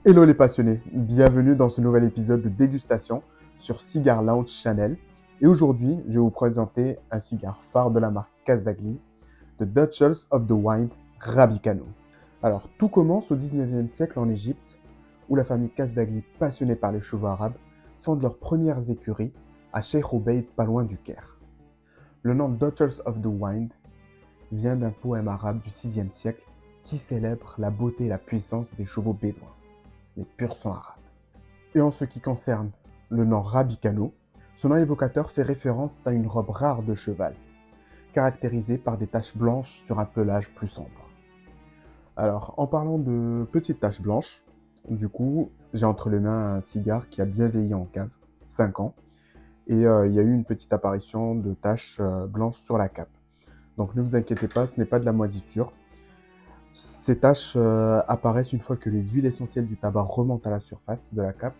Hello les passionnés, bienvenue dans ce nouvel épisode de dégustation sur Cigar Lounge Channel. Et aujourd'hui, je vais vous présenter un cigare phare de la marque Casdagli, The Duchess of the Wind Rabicano. Alors, tout commence au 19e siècle en Égypte, où la famille Casdagli, passionnée par les chevaux arabes, fonde leurs premières écuries à Sheikh Obeid, pas loin du Caire. Le nom Duchess of the Wind vient d'un poème arabe du 6e siècle qui célèbre la beauté et la puissance des chevaux bédouins, les pur sang arabes. Et en ce qui concerne le nom Rabicano, son nom évocateur fait référence à une robe rare de cheval, caractérisée par des taches blanches sur un pelage plus sombre. Alors, en parlant de petites taches blanches, du coup, j'ai entre les mains un cigare qui a bien vieilli en cave, 5 ans, et il y a eu une petite apparition de taches blanches sur la cape. Donc ne vous inquiétez pas, ce n'est pas de la moisissure. Ces taches apparaissent une fois que les huiles essentielles du tabac remontent à la surface de la cape.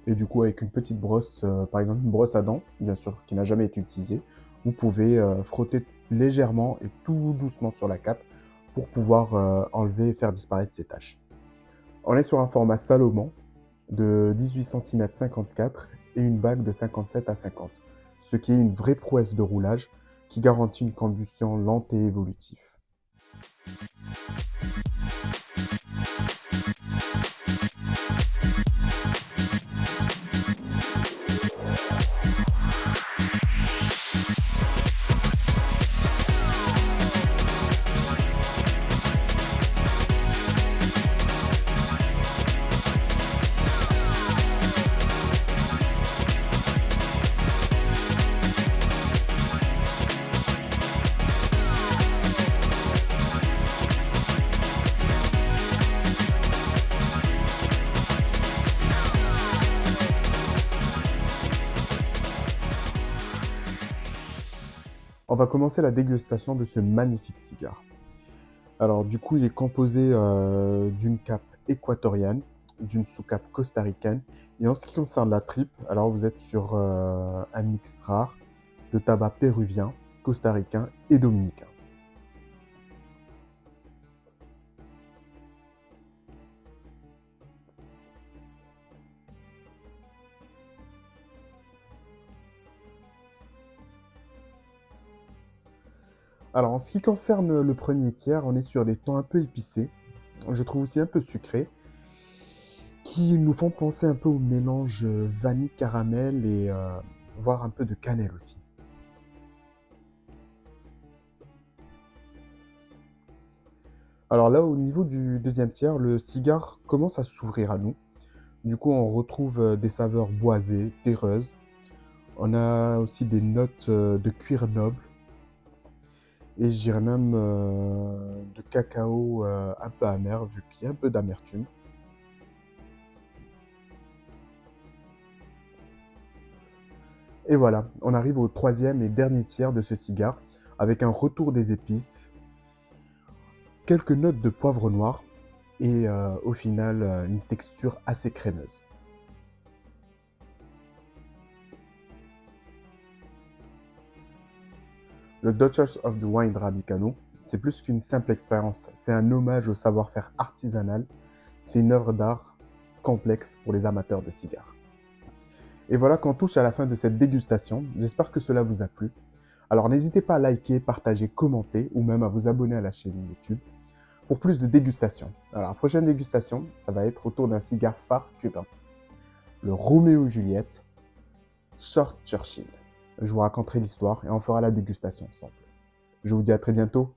Et du coup, avec une petite brosse, par exemple une brosse à dents, bien sûr, qui n'a jamais été utilisée, vous pouvez frotter légèrement et tout doucement sur la cape pour pouvoir enlever et faire disparaître ces taches. On est sur un format Salomon de 18 cm 54 et une bague de 57 à 50, ce qui est une vraie prouesse de roulage qui garantit une combustion lente et évolutive. On va commencer la dégustation de ce magnifique cigare. Alors du coup, il est composé d'une cape équatorienne, d'une sous-cape costaricaine. Et en ce qui concerne la tripe, alors vous êtes sur un mix rare de tabac péruvien, costaricain et dominicain. Alors en ce qui concerne le premier tiers, on est sur des tons un peu épicés. Je trouve aussi un peu sucrés, qui nous font penser un peu au mélange vanille caramel et voire un peu de cannelle aussi. Alors là, au niveau du deuxième tiers, le cigare commence à s'ouvrir à nous. Du coup, on retrouve des saveurs boisées, terreuses. On a aussi des notes de cuir noble et je dirais même de cacao un peu amer, vu qu'il y a un peu d'amertume. Et voilà, on arrive au troisième et dernier tiers de ce cigare, avec un retour des épices, quelques notes de poivre noir et au final une texture assez crémeuse. Le Duchess of the Wine Rabicano, c'est plus qu'une simple expérience, c'est un hommage au savoir-faire artisanal, c'est une œuvre d'art complexe pour les amateurs de cigares. Et voilà qu'on touche à la fin de cette dégustation, j'espère que cela vous a plu. Alors n'hésitez pas à liker, partager, commenter ou même à vous abonner à la chaîne YouTube pour plus de dégustations. Alors la prochaine dégustation, ça va être autour d'un cigare phare cubain, le Roméo et Juliette Short Churchill. Je vous raconterai l'histoire et on fera la dégustation ensemble. Je vous dis à très bientôt.